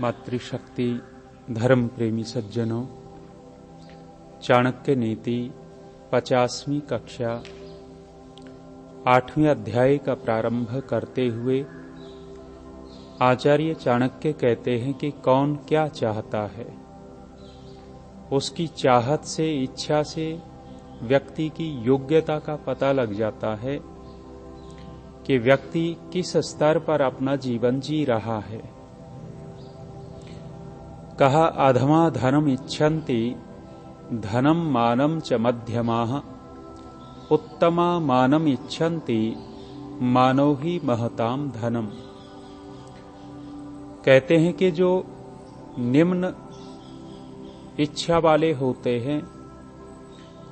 मातृशक्ति धर्म प्रेमी सज्जनों, चाणक्य नीति 50वीं कक्षा 8वें अध्याय का प्रारंभ करते हुए आचार्य चाणक्य कहते हैं कि कौन क्या चाहता है। उसकी चाहत से, इच्छा से व्यक्ति की योग्यता का पता लग जाता है कि व्यक्ति किस स्तर पर अपना जीवन जी रहा है। कहा अधमा धनम इच्छन्ति धनम मानम च मध्यमाः उत्तमा मानम इच्छन्ति मानो ही महताम धनम। कहते हैं कि जो निम्न इच्छा वाले होते हैं,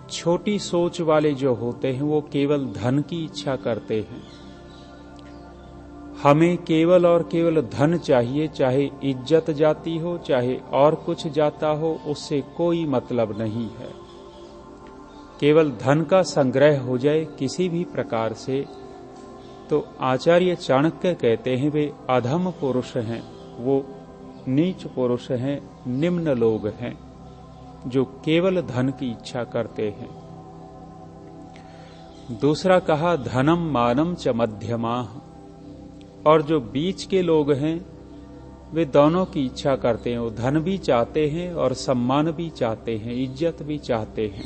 छोटी सोच वाले जो होते हैं, वो केवल धन की इच्छा करते हैं। हमें केवल और केवल धन चाहिए, चाहे इज्जत जाती हो, चाहे और कुछ जाता हो, उससे कोई मतलब नहीं है। केवल धन का संग्रह हो जाए किसी भी प्रकार से, तो आचार्य चाणक्य कहते हैं वे अधम पुरुष हैं, वो नीच पुरुष हैं, निम्न लोग हैं जो केवल धन की इच्छा करते हैं। दूसरा कहा धनम मानम च मध्यमाः, और जो बीच के लोग हैं वे दोनों की इच्छा करते हैं। वो धन भी चाहते हैं और सम्मान भी चाहते हैं, इज्जत भी चाहते हैं।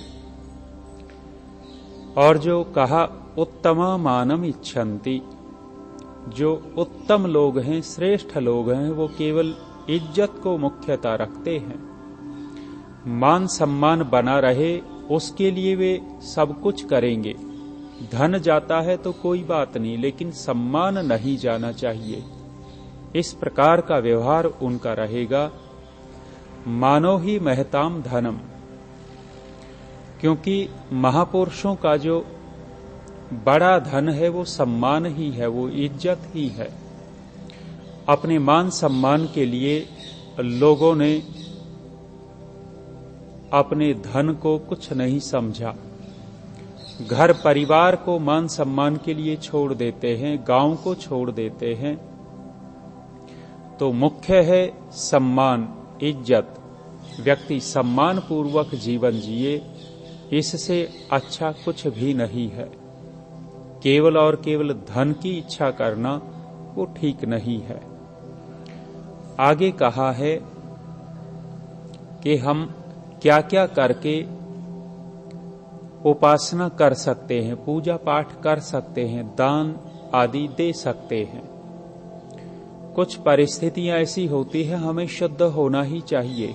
और जो कहा उत्तमा मानम इच्छन्ति, जो उत्तम लोग हैं, श्रेष्ठ लोग हैं, वो केवल इज्जत को मुख्यता रखते हैं। मान सम्मान बना रहे उसके लिए वे सब कुछ करेंगे। धन जाता है तो कोई बात नहीं, लेकिन सम्मान नहीं जाना चाहिए। इस प्रकार का व्यवहार उनका रहेगा। मानो ही महताम धनम, क्योंकि महापुरुषों का जो बड़ा धन है वो सम्मान ही है, वो इज्जत ही है। अपने मान सम्मान के लिए लोगों ने अपने धन को कुछ नहीं समझा। घर परिवार को मान सम्मान के लिए छोड़ देते हैं, गांव को छोड़ देते हैं। तो मुख्य है सम्मान, इज्जत। व्यक्ति सम्मान पूर्वक जीवन जिए, इससे अच्छा कुछ भी नहीं है। केवल और केवल धन की इच्छा करना वो ठीक नहीं है। आगे कहा है कि हम क्या क्या करके उपासना कर सकते हैं, पूजा पाठ कर सकते हैं, दान आदि दे सकते हैं। कुछ परिस्थितियां ऐसी होती है हमें शुद्ध होना ही चाहिए।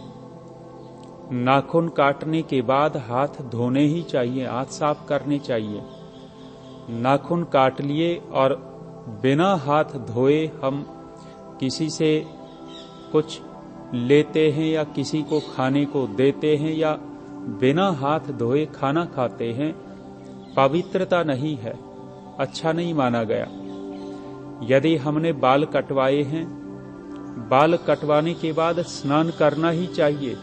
नाखून काटने के बाद हाथ धोने ही चाहिए, हाथ साफ करने चाहिए। नाखून काट लिए और बिना हाथ धोए हम किसी से कुछ लेते हैं या किसी को खाने को देते हैं या बिना हाथ धोए खाना खाते हैं, पवित्रता नहीं है, अच्छा नहीं माना गया। यदि हमने बाल कटवाए हैं, बाल कटवाने के बाद स्नान करना ही चाहिए।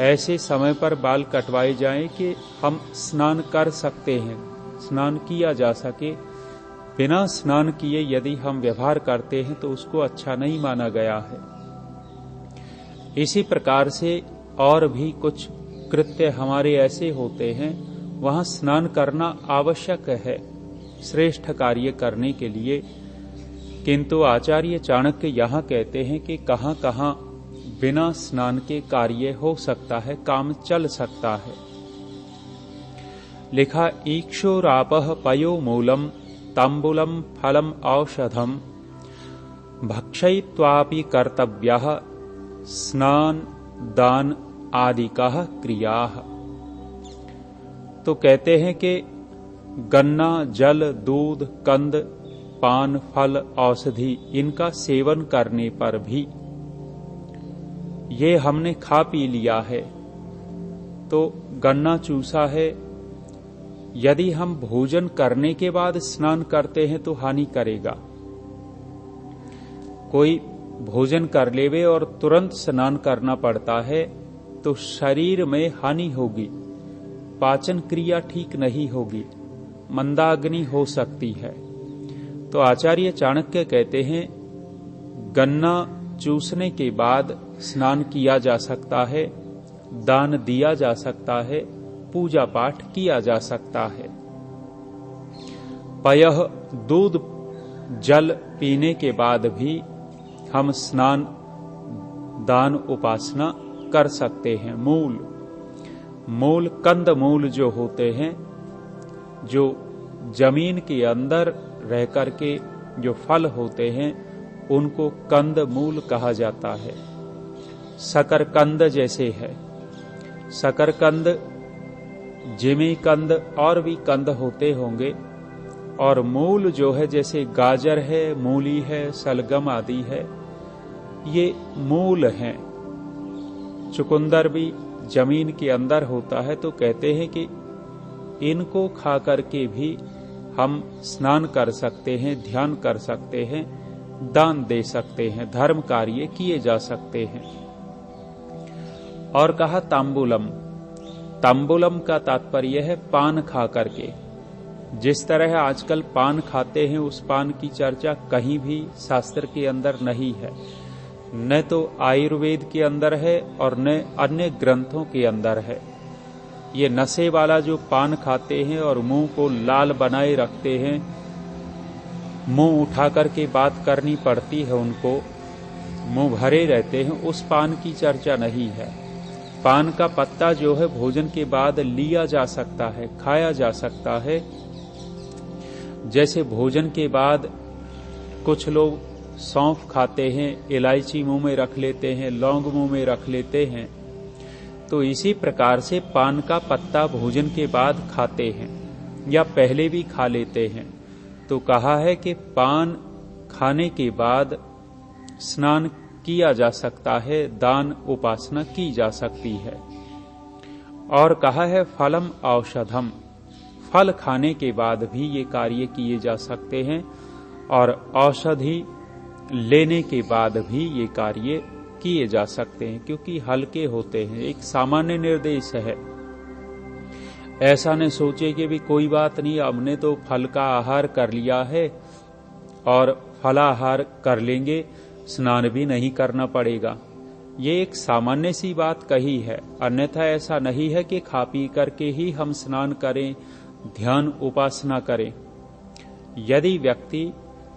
ऐसे समय पर बाल कटवाए जाएं कि हम स्नान कर सकते हैं, स्नान किया जा सके। बिना स्नान किए यदि हम व्यवहार करते हैं तो उसको अच्छा नहीं माना गया है। इसी प्रकार से और भी कुछ कृत्य हमारे ऐसे होते हैं, वहां स्नान करना आवश्यक है श्रेष्ठ कार्य करने के लिए। किंतु आचार्य चाणक्य यहाँ कहते हैं कि कहां कहां बिना स्नान के कार्य हो सकता है, काम चल सकता है। लिखा ईक्षुरापः पयो मूलम तांबूलम फलम औषधम भक्षयित्वापि कर्तव्यः स्नान दान आदि का क्रियाः। तो कहते हैं कि गन्ना, जल, दूध, कंद, पान, फल, औषधि, इनका सेवन करने पर भी, ये हमने खा पी लिया है तो गन्ना चूसा है, यदि हम भोजन करने के बाद स्नान करते हैं तो हानि करेगा। कोई भोजन कर लेवे और तुरंत स्नान करना पड़ता है तो शरीर में हानि होगी, पाचन क्रिया ठीक नहीं होगी, मंदाग्नि हो सकती है। तो आचार्य चाणक्य कहते हैं गन्ना चूसने के बाद स्नान किया जा सकता है, दान दिया जा सकता है, पूजा पाठ किया जा सकता है। पयः दूध जल पीने के बाद भी हम स्नान, दान, उपासना कर सकते हैं। मूल कंद मूल जो होते हैं, जो जमीन के अंदर रह करके जो फल होते हैं, उनको कंद मूल कहा जाता है। शकरकंद जैसे है, शकरकंद, जिमीकंद और भी कंद होते होंगे। और मूल जो है, जैसे गाजर है, मूली है, सलगम आदि है, ये मूल हैं। चुकंदर भी जमीन के अंदर होता है, तो कहते हैं कि इनको खा करके भी हम स्नान कर सकते हैं, ध्यान कर सकते हैं, दान दे सकते हैं, धर्म कार्य किए जा सकते हैं। और कहा तांबूलम। तांबूलम का तात्पर्य है पान खा करके। जिस तरह आजकल पान खाते हैं, उस पान की चर्चा कहीं भी शास्त्र के अंदर नहीं है, न तो आयुर्वेद के अंदर है और न अन्य ग्रंथों के अंदर है। ये नशे वाला जो पान खाते हैं और मुंह को लाल बनाए रखते हैं, मुंह उठा करके बात करनी पड़ती है उनको, मुंह भरे रहते हैं, उस पान की चर्चा नहीं है। पान का पत्ता जो है भोजन के बाद लिया जा सकता है, खाया जा सकता है। जैसे भोजन के बाद कुछ लोग सौंफ खाते हैं, इलायची मुंह में रख लेते हैं, लौंग मुंह में रख लेते हैं, तो इसी प्रकार से पान का पत्ता भोजन के बाद खाते हैं या पहले भी खा लेते हैं। तो कहा है कि पान खाने के बाद स्नान किया जा सकता है, दान उपासना की जा सकती है। और कहा है फलम औषधम, फल खाने के बाद भी ये कार्य किए जा सकते हैं और औषधि लेने के बाद भी ये कार्य किए जा सकते हैं, क्योंकि हल्के होते हैं। एक सामान्य निर्देश है, ऐसा न सोचे कि भी कोई बात नहीं, हमने तो फल का आहार कर लिया है और फलाहार कर लेंगे, स्नान भी नहीं करना पड़ेगा। ये एक सामान्य सी बात कही है, अन्यथा ऐसा नहीं है कि खा पी करके ही हम स्नान करें, ध्यान उपासना करें। यदि व्यक्ति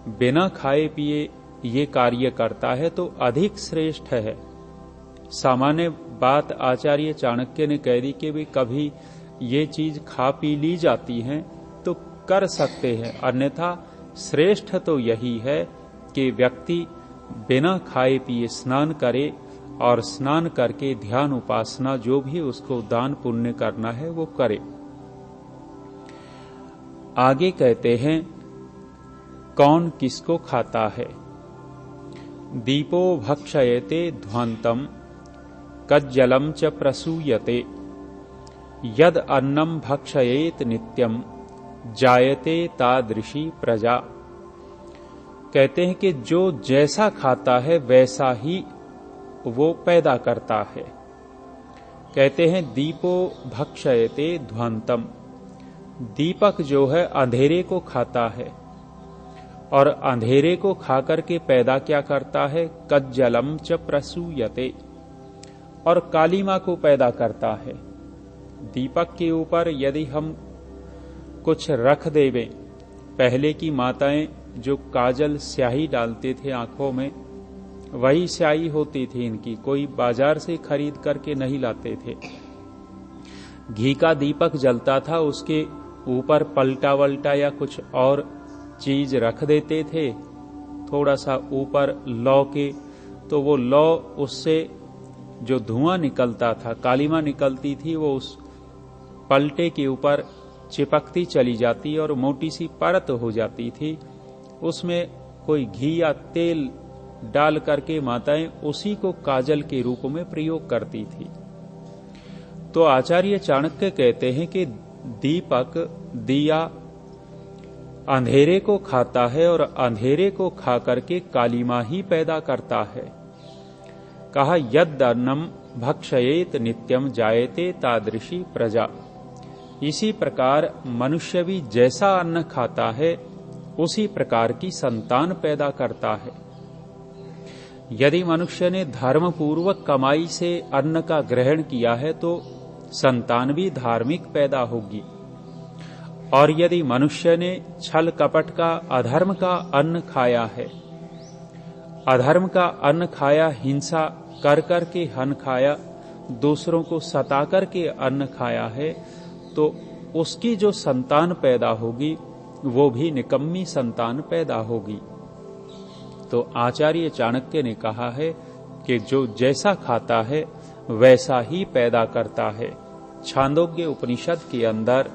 बिना खाए पिए ये कार्य करता है तो अधिक श्रेष्ठ है। सामान्य बात आचार्य चाणक्य ने कह दी कि भी कभी ये चीज खा पी ली जाती है तो कर सकते हैं, अन्यथा श्रेष्ठ तो यही है कि व्यक्ति बिना खाए पिए स्नान करे और स्नान करके ध्यान उपासना जो भी उसको दान पुण्य करना है वो करे। आगे कहते हैं कौन किसको खाता है। दीपो भक्षयते ध्वांतम कज्जलम च प्रसूयते यद अन्नम भक्षयेत नित्यम जायते तादृशी प्रजा। कहते हैं कि जो जैसा खाता है वैसा ही वो पैदा करता है। कहते हैं दीपो भक्षयते ध्वांतम, दीपक जो है अंधेरे को खाता है और अंधेरे को खाकर के पैदा क्या करता है, कज्जलम च प्रसूयते, और कालीमा को पैदा करता है। दीपक के ऊपर यदि हम कुछ रख देवें, पहले की माताएं जो काजल स्याही डालते थे आंखों में, वही स्याही होती थी इनकी, कोई बाजार से खरीद करके नहीं लाते थे। घी का दीपक जलता था, उसके ऊपर पलटा वल्टा या कुछ और चीज रख देते थे, थोड़ा सा ऊपर लौ के, तो वो लौ, उससे जो धुआं निकलता था, कालीमा निकलती थी, वो उस पलटे के ऊपर चिपकती चली जाती और मोटी सी परत हो जाती थी। उसमें कोई घी या तेल डाल करके माताएं उसी को काजल के रूप में प्रयोग करती थी। तो आचार्य चाणक्य कहते हैं कि दीपक, दिया अंधेरे को खाता है और अंधेरे को खा करके कालीमा ही पैदा करता है। कहा यद अन्नम भक्षयेत नित्यम जायते तादृशी प्रजा। इसी प्रकार मनुष्य भी जैसा अन्न खाता है उसी प्रकार की संतान पैदा करता है। यदि मनुष्य ने धर्म पूर्वक कमाई से अन्न का ग्रहण किया है तो संतान भी धार्मिक पैदा होगी, और यदि मनुष्य ने छल कपट का अधर्म का अन्न खाया है, अधर्म का अन्न खाया, हिंसा कर कर के अन्न खाया, दूसरों को सता कर के अन्न खाया है, तो उसकी जो संतान पैदा होगी वो भी निकम्मी संतान पैदा होगी। तो आचार्य चाणक्य ने कहा है कि जो जैसा खाता है वैसा ही पैदा करता है। छांदोग्य उपनिषद के अंदर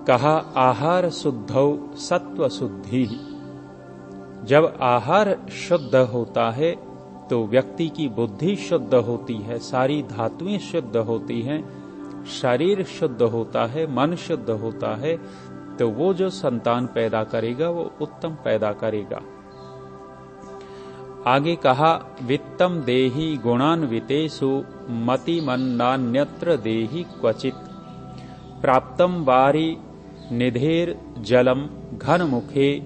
कहा, आहार शुद्धौ सत्व शुद्धि। जब आहार शुद्ध होता है तो व्यक्ति की बुद्धि शुद्ध होती है, सारी धातुएं शुद्ध होती हैं, शरीर शुद्ध होता है, मन शुद्ध होता है, तो वो जो संतान पैदा करेगा वो उत्तम पैदा करेगा। आगे कहा, वित्तम देहि गुणान्वितेषु मतिमन्नान्यत्र देहि क्वचित्, प्राप्तम वारि निधेर जलम घन मुखे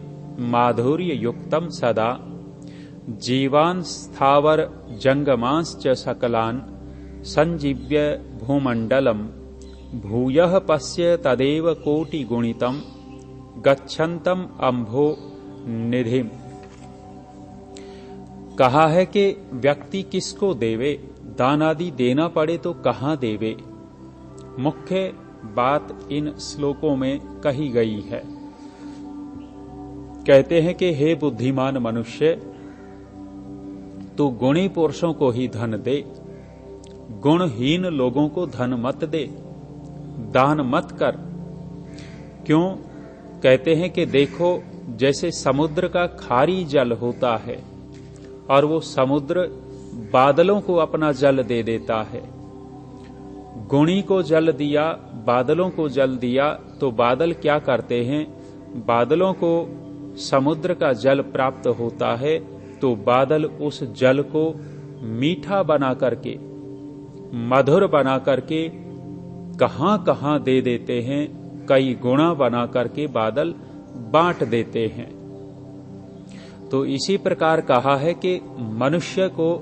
माधुर्य युक्तम सदा, जीवान् स्थावर जंगमांश्च सकलान् संजीव्य भूमंडलम, भूयः पश्य तदेव कोटि गुणितम गच्छन्तम अम्भो निधिम। कहा है कि व्यक्ति किसको देवे, दान आदि देना पड़े तो कहां देवे। मुख्य बात इन श्लोकों में कही गई है। कहते हैं कि हे बुद्धिमान मनुष्य, तू गुणी पुरुषों को ही धन दे, गुणहीन लोगों को धन मत दे, दान मत कर। क्यों? कहते हैं कि देखो, जैसे समुद्र का खारी जल होता है और वो समुद्र बादलों को अपना जल दे देता है। गुणी को जल दिया, बादलों को जल दिया, तो बादल क्या करते हैं, बादलों को समुद्र का जल प्राप्त होता है तो बादल उस जल को मीठा बना करके, मधुर बना करके कहां कहां दे देते हैं, कई गुणा बना करके बादल बांट देते हैं। तो इसी प्रकार कहा है कि मनुष्य को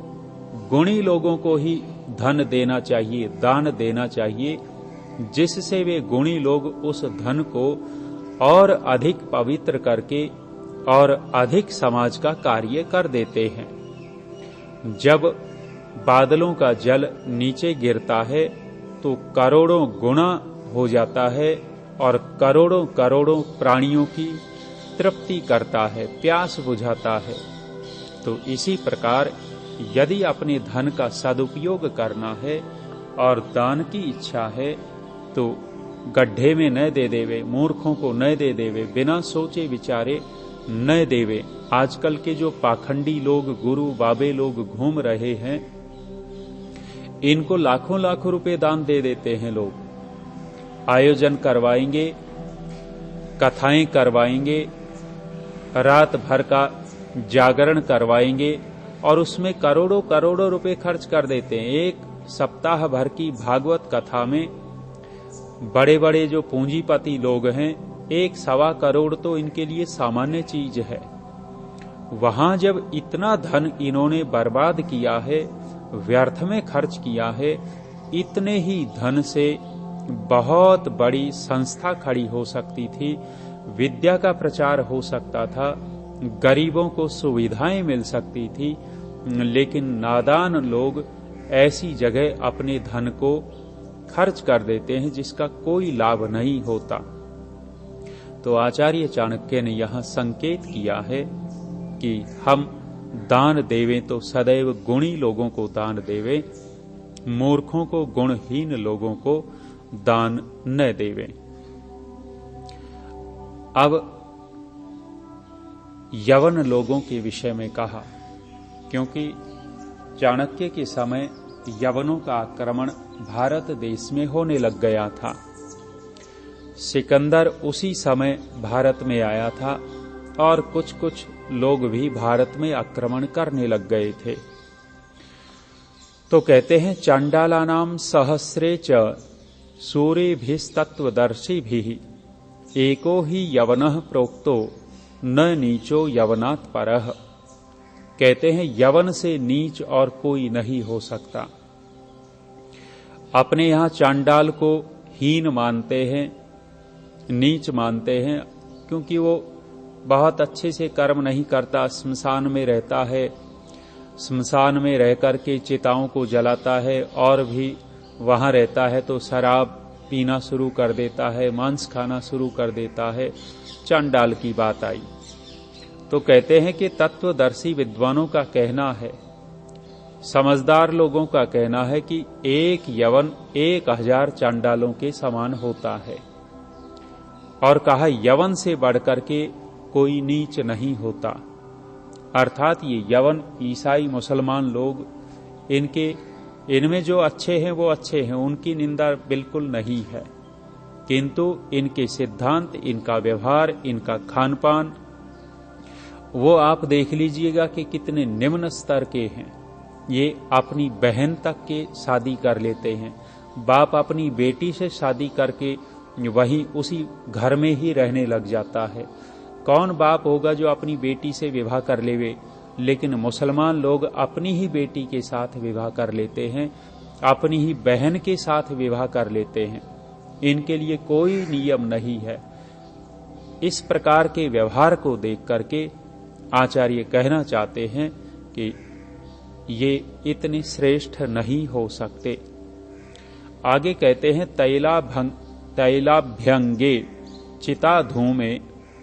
गुणी लोगों को ही धन देना चाहिए, दान देना चाहिए, जिससे वे गुणी लोग उस धन को और अधिक पवित्र करके और अधिक समाज का कार्य कर देते हैं। जब बादलों का जल नीचे गिरता है तो करोड़ों गुना हो जाता है और करोड़ों करोड़ों प्राणियों की तृप्ति करता है, प्यास बुझाता है। तो इसी प्रकार यदि अपने धन का सदुपयोग करना है और दान की इच्छा है तो गड्ढे में न दे देवे, मूर्खों को न दे देवे, बिना सोचे विचारे न देवे। आजकल के जो पाखंडी लोग, गुरु बाबे लोग घूम रहे हैं, इनको लाखों लाखों रुपए दान दे देते हैं लोग। आयोजन करवाएंगे, कथाएं करवाएंगे, रात भर का जागरण करवाएंगे और उसमें करोड़ों करोड़ों रुपए खर्च कर देते हैं। एक सप्ताह भर की भागवत कथा में बड़े बड़े जो पूंजीपति लोग हैं, 1-1.25 करोड़ तो इनके लिए सामान्य चीज है। वहां जब इतना धन इन्होंने बर्बाद किया है, व्यर्थ में खर्च किया है, इतने ही धन से बहुत बड़ी संस्था खड़ी हो सकती थी, विद्या का प्रचार हो सकता था, गरीबों को सुविधाएं मिल सकती थी, लेकिन नादान लोग ऐसी जगह अपने धन को खर्च कर देते हैं जिसका कोई लाभ नहीं होता। तो आचार्य चाणक्य ने यहां संकेत किया है कि हम दान देवें तो सदैव गुणी लोगों को दान देवें, मूर्खों को, गुणहीन लोगों को दान न देवें। अब यवन लोगों के विषय में कहा, क्योंकि चाणक्य के समय यवनों का आक्रमण भारत देश में होने लग गया था। सिकंदर उसी समय भारत में आया था और कुछ कुछ लोग भी भारत में आक्रमण करने लग गए थे। तो कहते हैं, चांडालानाम सहस्रे च सूर्यभिस्तत्वदर्शिभिः एको ही यवनः प्रोक्तो न नीचो यवनात् परः। कहते हैं यवन से नीच और कोई नहीं हो सकता। अपने यहां चांडाल को हीन मानते हैं, नीच मानते हैं, क्योंकि वो बहुत अच्छे से कर्म नहीं करता, स्मशान में रहता है, स्मशान में रह करके चिताओं को जलाता है और भी वहां रहता है तो शराब पीना शुरू कर देता है, मांस खाना शुरू कर देता है। चांडाल की बात आई तो कहते हैं कि तत्वदर्शी विद्वानों का कहना है, समझदार लोगों का कहना है कि एक यवन 1000 चांडालों के समान होता है। और कहा यवन से बढ़कर के कोई नीच नहीं होता। अर्थात ये यवन, ईसाई, मुसलमान लोग, इनमें जो अच्छे हैं वो अच्छे हैं, उनकी निंदा बिल्कुल नहीं है, किंतु इनके सिद्धांत, इनका व्यवहार, इनका खान पान, वो आप देख लीजिएगा कि कितने निम्न स्तर के हैं। ये अपनी बहन तक के शादी कर लेते हैं, बाप अपनी बेटी से शादी करके वहीं उसी घर में ही रहने लग जाता है। कौन बाप होगा जो अपनी बेटी से विवाह कर लेवे? लेकिन मुसलमान लोग अपनी ही बेटी के साथ विवाह कर लेते हैं, अपनी ही बहन के साथ विवाह कर लेते हैं। इनके लिए कोई नियम नहीं है। इस प्रकार के व्यवहार को देख करके आचार्य कहना चाहते हैं कि ये इतने श्रेष्ठ नहीं हो सकते। आगे कहते हैं तैलाभ्यंगे चिता धूमे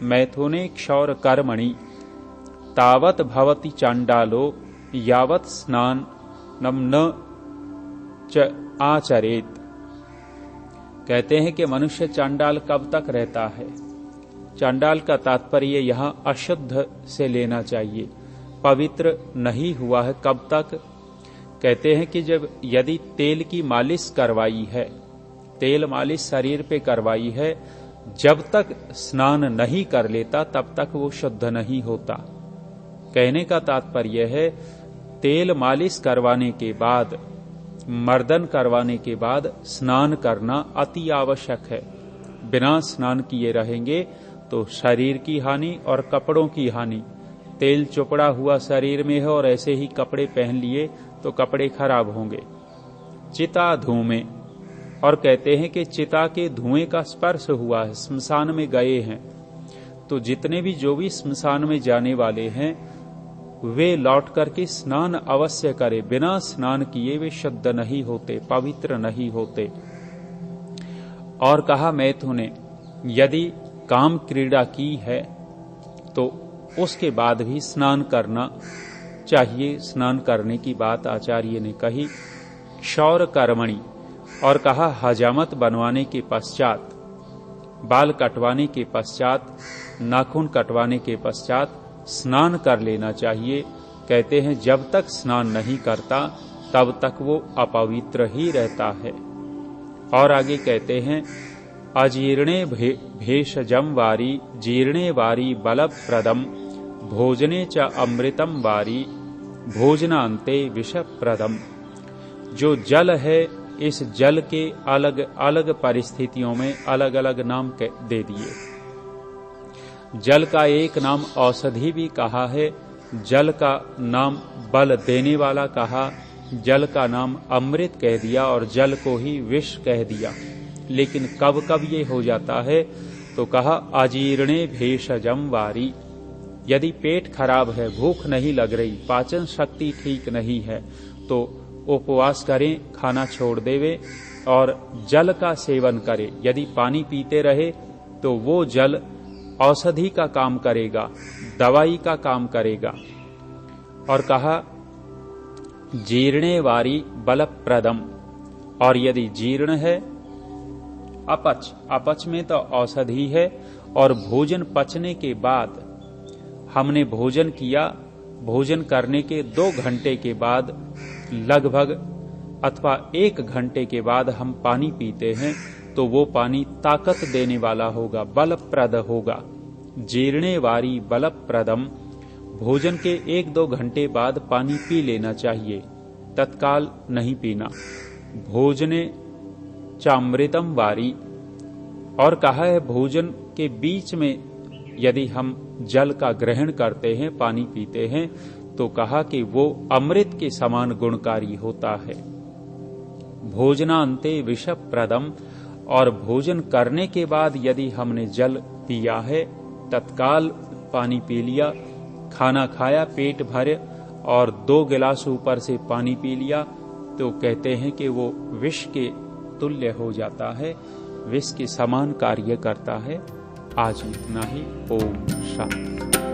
मैथुने क्षौर कर्मणि तावत भवति चांडालो यावत स्नान न च आचरेत। कहते हैं कि मनुष्य चांडाल कब तक रहता है? चांडाल का तात्पर्य यहां अशुद्ध से लेना चाहिए, पवित्र नहीं हुआ है कब तक? कहते हैं कि जब यदि तेल की मालिश करवाई है, तेल मालिश शरीर पे करवाई है, जब तक स्नान नहीं कर लेता तब तक वो शुद्ध नहीं होता। कहने का तात्पर्य है तेल मालिश करवाने के बाद, मर्दन करवाने के बाद स्नान करना अति आवश्यक है। बिना स्नान किए रहेंगे तो शरीर की हानि और कपड़ों की हानि। तेल चुपड़ा हुआ शरीर में है और ऐसे ही कपड़े पहन लिए तो कपड़े खराब होंगे। चिता धूमे, और कहते हैं कि चिता के धुएं का स्पर्श हुआ है, स्मशान में गए हैं, तो जितने भी जो भी स्मशान में जाने वाले हैं वे लौट करके स्नान अवश्य करें। बिना स्नान किए वे शुद्ध नहीं होते, पवित्र नहीं होते। और कहा मैथुने, यदि काम क्रीड़ा की है तो उसके बाद भी स्नान करना चाहिए। स्नान करने की बात आचार्य ने कही। क्षौर कर्मणि, और कहा हजामत बनवाने के पश्चात, बाल कटवाने के पश्चात, नाखून कटवाने के पश्चात स्नान कर लेना चाहिए। कहते हैं जब तक स्नान नहीं करता तब तक वो अपवित्र ही रहता है। और आगे कहते हैं अजीर्णे भेषजम वारी जीर्णे वारी बलप्रदम भोजने च अमृतम वारी भोजनांते विषप्रदम। जो जल है, इस जल के अलग अलग परिस्थितियों में अलग अलग नाम दे दिए। जल का एक नाम औषधि भी कहा है, जल का नाम बल देने वाला कहा, जल का नाम अमृत कह दिया और जल को ही विष कह दिया। लेकिन कब कब ये हो जाता है? तो कहा अजीर्णे भेषजम वारी। यदि पेट खराब है, भूख नहीं लग रही, पाचन शक्ति ठीक नहीं है, तो उपवास करें, खाना छोड़ देवे और जल का सेवन करें। यदि पानी पीते रहे तो वो जल औषधि का काम करेगा, दवाई का काम करेगा। और कहा जीर्णे वारी बलप्रदम, और यदि जीर्ण है, अपच में तो औषधि है। और भोजन पचने के बाद, हमने भोजन किया, भोजन करने के 2 घंटे के बाद लगभग अथवा 1 घंटे के बाद हम पानी पीते हैं तो वो पानी ताकत देने वाला होगा, बलप्रद होगा। जीर्णे वारी बलप्रदम, भोजन के 1-2 घंटे बाद पानी पी लेना चाहिए, तत्काल नहीं पीना। भोजने चामृतम वारी, और कहा है भोजन के बीच में यदि हम जल का ग्रहण करते हैं, पानी पीते हैं, तो कहा कि वो अमृत के समान गुणकारी होता है। भोजनांते विषप्रदम, और भोजन करने के बाद यदि हमने जल पिया है, तत्काल पानी पी लिया, खाना खाया, पेट भरे और 2 गिलास ऊपर से पानी पी लिया, तो कहते हैं कि वो विष के तुल्य हो जाता है, विष के समान कार्य करता है। आज इतना ही। ओम शांति।